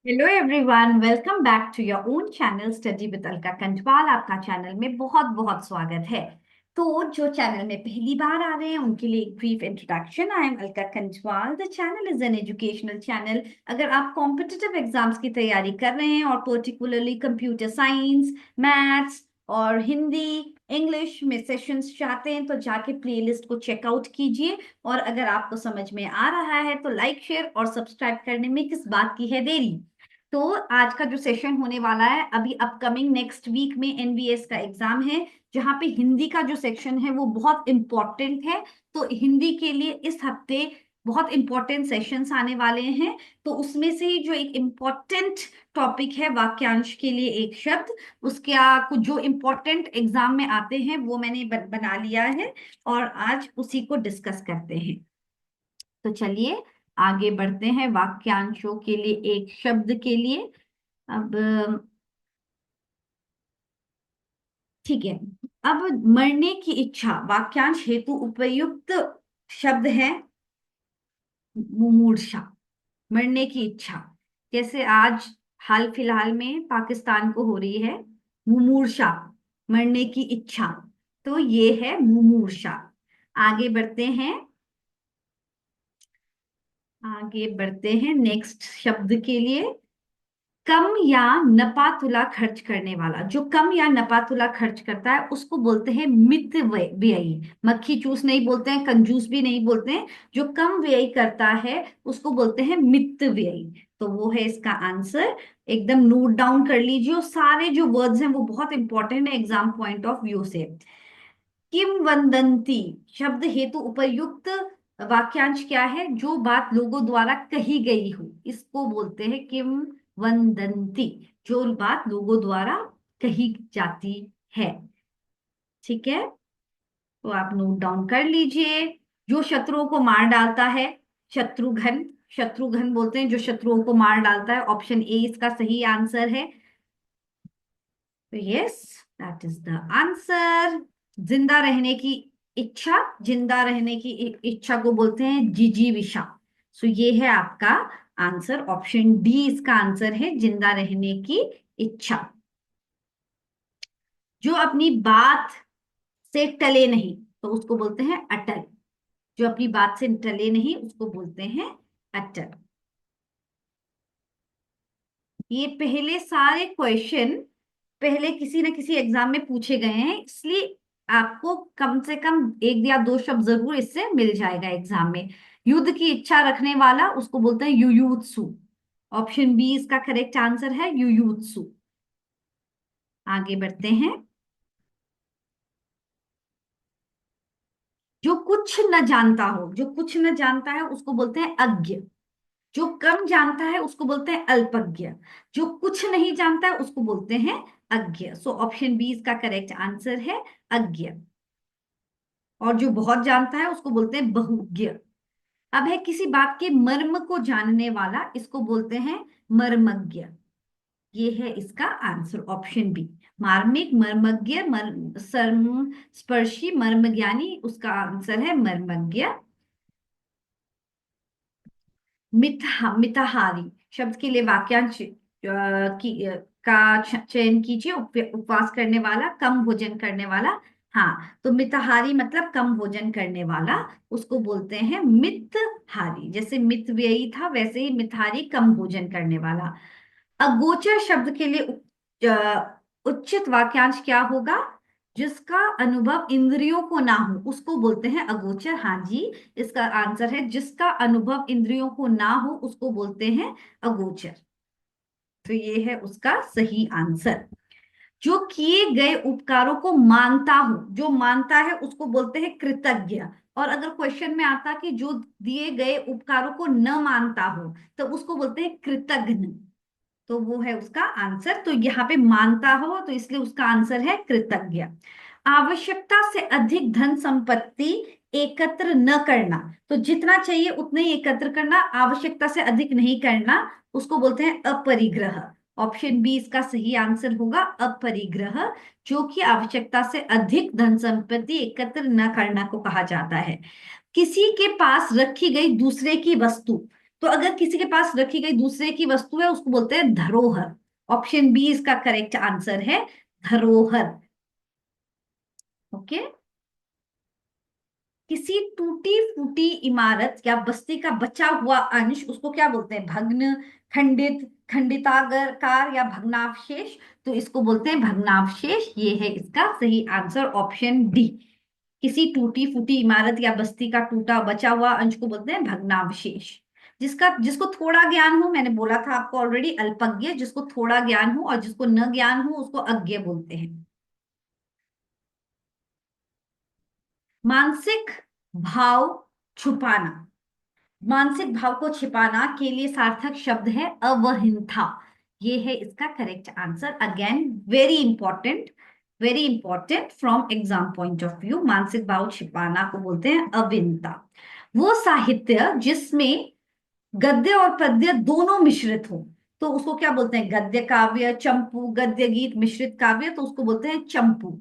Hello everyone, welcome back to your own channel study with Alka Kantwal. आपका channel में बहुत बहुत स्वागत है। तो जो चैनल में पहली बार आ रहे हैं उनके लिए एक brief introduction. I am Alka Kantwal. The channel is an educational channel. अगर आप कॉम्पिटिटिव एग्जाम्स की तैयारी कर रहे हैं और पर्टिकुलरली कंप्यूटर साइंस, मैथ्स और हिंदी, इंग्लिश में सेशंस चाहते हैं तो जाके प्लेलिस्ट को चेकआउट कीजिए। और अगर आपको समझ में आ रहा है तो लाइक, शेयर और सब्सक्राइब करने में किस बात की है देरी। तो आज का जो सेशन होने वाला है, अभी अपकमिंग नेक्स्ट वीक में एनबीएस का एग्जाम है, जहां पे हिंदी का जो सेक्शन है वो बहुत इंपॉर्टेंट है। तो हिंदी के लिए इस हफ्ते बहुत इंपॉर्टेंट सेशंस आने वाले हैं। तो उसमें से ही जो एक इम्पॉर्टेंट टॉपिक है वाक्यांश के लिए एक शब्द, उसका कुछ जो इम्पोर्टेंट एग्जाम में आते हैं वो मैंने बना लिया है और आज उसी को डिस्कस करते हैं। तो चलिए आगे बढ़ते हैं वाक्यांशों के लिए एक शब्द के लिए। अब ठीक है। अब मरने की इच्छा वाक्यांश हेतु उपयुक्त शब्द है मुमूर्षा। मरने की इच्छा, जैसे आज हाल फिलहाल में पाकिस्तान को हो रही है मुमूर्षा, मरने की इच्छा। तो ये है मुमूर्षा। आगे बढ़ते हैं। आगे बढ़ते हैं नेक्स्ट शब्द के लिए। कम या नपातुला खर्च करने वाला, जो कम या नपातुला खर्च करता है उसको बोलते हैं मित व्ययी। मक्खी चूस नहीं बोलते हैं, कंजूस भी नहीं बोलते हैं। जो कम व्यय करता है उसको बोलते हैं मित व्ययी। तो वो है इसका आंसर। एकदम नोट डाउन कर लीजिए, और सारे जो वर्ड्स हैं वो बहुत इंपॉर्टेंट है एग्जाम पॉइंट ऑफ व्यू से। किम वंदंती शब्द हेतु उपयुक्त वाक्यांश क्या है? जो बात लोगों द्वारा कही गई हो, इसको बोलते हैं किम वंदंती। जो बात लोगों द्वारा कही जाती है। ठीक है, तो आप नोट डाउन कर लीजिए। जो शत्रुओं को मार डालता है, शत्रुघ्न। शत्रुघ्न बोलते हैं जो शत्रुओं को मार डालता है। ऑप्शन ए इसका सही आंसर है। तो yes, that is the answer. जिंदा रहने की इच्छा, जिंदा रहने की इच्छा को बोलते हैं जिजीविषा। सो ये है आपका आंसर। ऑप्शन डी इसका आंसर है, जिंदा रहने की इच्छा। जो अपनी बात से टले नहीं तो उसको बोलते हैं अटल। जो अपनी बात से टले नहीं उसको बोलते हैं अटल। ये पहले सारे क्वेश्चन पहले किसी न किसी एग्जाम में पूछे गए हैं, इसलिए आपको कम से कम एक या दो शब्द जरूर इससे मिल जाएगा एग्जाम में। युद्ध की इच्छा रखने वाला उसको बोलते हैं युयुत्सु। ऑप्शन बी इसका करेक्ट आंसर है, युयुत्सु। आगे बढ़ते हैं। जो कुछ न जानता हो, जो कुछ न जानता है उसको बोलते हैं अज्ञ। जो कम जानता है उसको बोलते हैं अल्पज्ञ। जो कुछ नहीं जानता है उसको बोलते हैं अज्ञ। सो ऑप्शन बी इसका करेक्ट आंसर है, अज्ञ। और जो बहुत जानता है उसको बोलते हैं बहुज्ञ। अब है किसी बात के मर्म को जानने वाला, इसको बोलते हैं मर्मज्ञ। ये है इसका आंसर, ऑप्शन बी। मार्मिक, मर्मज्ञ, सर्म स्पर्शी, मर्मज्ञानी, उसका आंसर है मर्मज्ञ। मिताहारी शब्द के लिए वाक्यांश का चयन कीजिए। उपवास करने वाला, कम भोजन करने वाला। हाँ, तो मिताहारी मतलब कम भोजन करने वाला, उसको बोलते हैं मितहारी। जैसे मित व्ययी था वैसे ही मितहारी कम भोजन करने वाला। अगोचर शब्द के लिए उचित वाक्यांश क्या होगा? जिसका अनुभव इंद्रियों को ना हो उसको बोलते हैं अगोचर। हाँ जी, इसका आंसर है जिसका अनुभव इंद्रियों को ना हो उसको बोलते हैं अगोचर। तो ये है उसका सही आंसर। जो किए गए उपकारों को मानता हो, जो मानता है उसको बोलते हैं कृतज्ञ। और अगर क्वेश्चन में आता कि जो दिए गए उपकारों को न मानता हो तो उसको बोलते हैं कृतघ्न। तो वो है उसका आंसर। तो यहाँ पे मानता हो तो इसलिए उसका आंसर है कृतज्ञ। आवश्यकता से अधिक धन संपत्ति एकत्र न करना, तो जितना चाहिए उतना ही एकत्र करना, आवश्यकता से अधिक नहीं करना, उसको बोलते हैं अपरिग्रह। ऑप्शन बी इसका सही आंसर होगा, अपरिग्रह। जो कि आवश्यकता से अधिक धन संपत्ति एकत्र न करना को कहा जाता है। किसी के पास रखी गई दूसरे की वस्तु, तो अगर किसी के पास रखी गई दूसरे की वस्तु है उसको बोलते हैं धरोहर। ऑप्शन बी इसका करेक्ट आंसर है, धरोहर। ओके। किसी टूटी फूटी इमारत या बस्ती का बचा हुआ अंश उसको क्या बोलते हैं? भग्न, खंडित, खंडिताकार या भग्नावशेष। तो इसको बोलते हैं भग्नावशेष। ये है इसका सही आंसर, ऑप्शन डी। किसी टूटी फूटी इमारत या बस्ती का टूटा बचा हुआ अंश को बोलते हैं भग्नावशेष। जिसको थोड़ा ज्ञान हो, मैंने बोला था आपको ऑलरेडी, अल्पज्ञ। जिसको थोड़ा ज्ञान हो और जिसको न ज्ञान हो उसको अज्ञ बोलते हैं। मानसिक भाव छुपाना, मानसिक भाव को छिपाना के लिए सार्थक शब्द है अवहिंता। ये है इसका correct answer. Again very important, very important from exam point of view. मानसिक भाव छिपाना को बोलते हैं अविनता। वो साहित्य जिसमें गद्य और पद्य दोनों मिश्रित हो तो उसको क्या बोलते हैं? गद्य काव्य, चंपू, गद्य गीत, मिश्रित काव्य, तो उसको बोलते हैं चंपू।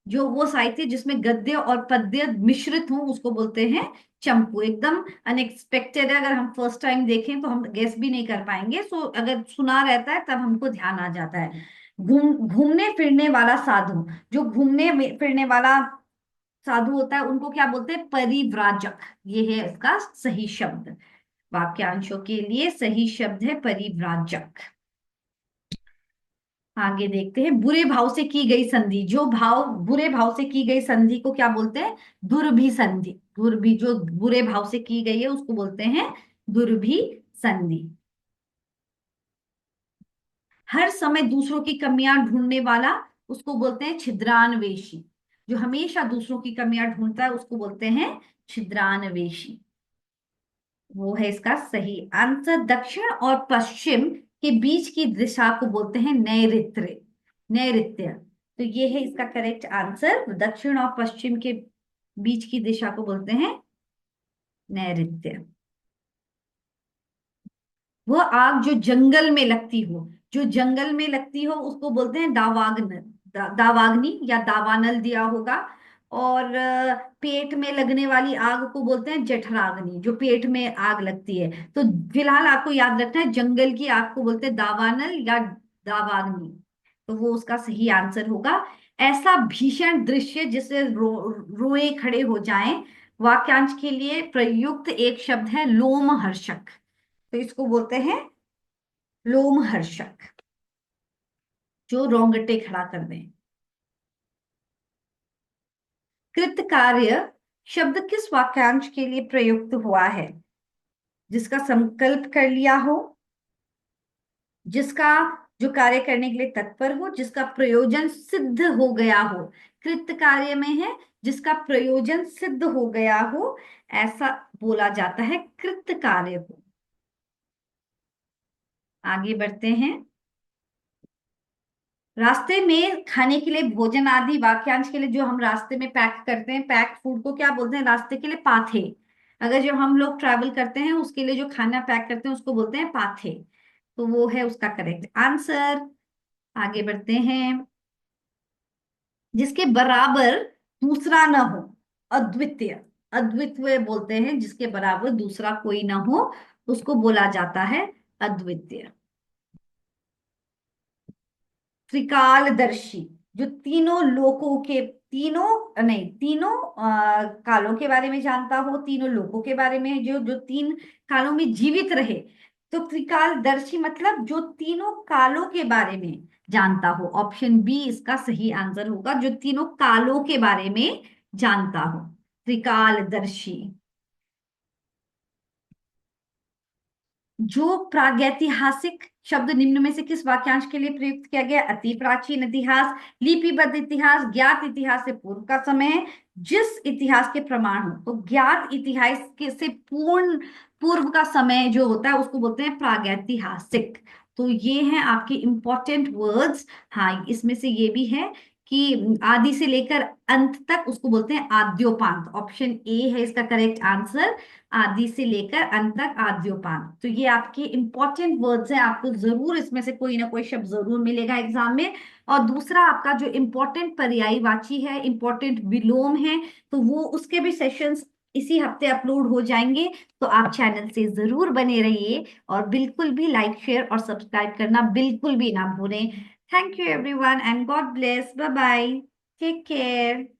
जो वो साहित्य जिसमें गद्य और पद्य मिश्रित हो उसको बोलते हैं चंपू। एकदम अनएक्सपेक्टेड है, अगर हम फर्स्ट टाइम देखें तो हम गेस भी नहीं कर पाएंगे। सो अगर सुना रहता है तब हमको ध्यान आ जाता है। घूमने फिरने वाला साधु, जो फिरने वाला साधु होता है उनको क्या बोलते हैं? परिव्राजक। ये है इसका सही शब्द। वाक्यांशों के लिए सही शब्द है परिव्राजक। आगे देखते हैं, बुरे भाव से की गई संधि। जो भाव बुरे भाव से की गई संधि को क्या बोलते हैं? दुर्भी संधि। दुर्भी जो बुरे भाव से की गई है उसको बोलते हैं दुर्भी संधि। हर समय दूसरों की कमियां ढूंढने वाला उसको बोलते हैं छिद्रान्वेषी। जो हमेशा दूसरों की कमियां ढूंढता है उसको बोलते हैं छिद्रान्वेषी। वो है इसका सही आंसर। दक्षिण और पश्चिम के बीच की दिशा को बोलते हैं नैऋत्य। नैऋत्य, तो ये है इसका करेक्ट आंसर। दक्षिण और पश्चिम के बीच की दिशा को बोलते हैं नैऋत्य। वो आग जो जंगल में लगती हो, जो जंगल में लगती हो उसको बोलते हैं दावाग्न। दावाग्नि या दावानल दिया होगा। और पेट में लगने वाली आग को बोलते हैं जठराग्नि, जो पेट में आग लगती है। तो फिलहाल आपको याद रखना है, जंगल की आग को बोलते हैं दावानल या दावाग्नि। तो वो उसका सही आंसर होगा। ऐसा भीषण दृश्य जिससे रोए खड़े हो जाएं। वाक्यांश के लिए प्रयुक्त एक शब्द है लोमहर्षक। तो इसको बोलते हैं लोमहर्षक, जो रोंगटे खड़ा कर दें। कृतकार्य शब्द किस वाक्यांश के लिए प्रयुक्त हुआ है? जिसका संकल्प कर लिया हो, जिसका जो कार्य करने के लिए तत्पर हो, जिसका प्रयोजन सिद्ध हो गया हो। कृत कार्य में है जिसका प्रयोजन सिद्ध हो गया हो, ऐसा बोला जाता है कृत कार्य को। आगे बढ़ते हैं। रास्ते में खाने के लिए भोजन आदि वाक्यांश के लिए जो हम रास्ते में पैक करते हैं, पैक फूड को क्या बोलते हैं? रास्ते के लिए पाथे। अगर जो हम लोग ट्रैवल करते हैं उसके लिए जो खाना पैक करते हैं उसको बोलते हैं पाथे। तो वो है उसका करेक्ट आंसर। आगे बढ़ते हैं। जिसके बराबर दूसरा न हो, अद्वितीय। अद्वितीय बोलते हैं जिसके बराबर दूसरा कोई ना हो, उसको बोला जाता है अद्वितीय। त्रिकालदर्शी, जो तीनों लोकों के, तीनों नहीं, तीनों कालों के बारे में जानता हो, तीनों लोकों के बारे में, जो जो तीन कालों में जीवित रहे। तो त्रिकालदर्शी मतलब जो तीनों कालों के बारे में जानता हो। ऑप्शन बी इसका सही आंसर होगा, जो तीनों कालों के बारे में जानता हो, त्रिकालदर्शी। जो प्रागैतिहासिक शब्द निम्न में से किस वाक्यांश के लिए प्रयुक्त किया गया? अति प्राचीन इतिहास, लिपिबद्ध इतिहास, ज्ञात इतिहास से पूर्व का समय, जिस इतिहास के प्रमाण हो। तो ज्ञात इतिहास के से पूर्व का समय जो होता है उसको बोलते हैं प्रागैतिहासिक। तो ये हैं आपके इंपॉर्टेंट वर्ड्स। हाँ, इसमें से ये भी है कि आदि से लेकर अंत तक उसको बोलते हैं आद्योपांत। ऑप्शन ए है इसका करेक्ट आंसर, आदि से लेकर अंत तक आद्योपांत। तो ये आपके इंपॉर्टेंट वर्ड्स हैं, आपको जरूर इसमें से कोई ना कोई शब्द जरूर मिलेगा एग्जाम में। और दूसरा आपका जो इंपॉर्टेंट पर्यायवाची है, इंपॉर्टेंट विलोम है, तो वो उसके भी सेशंस इसी हफ्ते अपलोड हो जाएंगे। तो आप चैनल से जरूर बने रहिए और बिल्कुल भी लाइक शेयर और सब्सक्राइब करना बिल्कुल भी ना भूलें। Thank you everyone and God bless. Bye bye. Take care.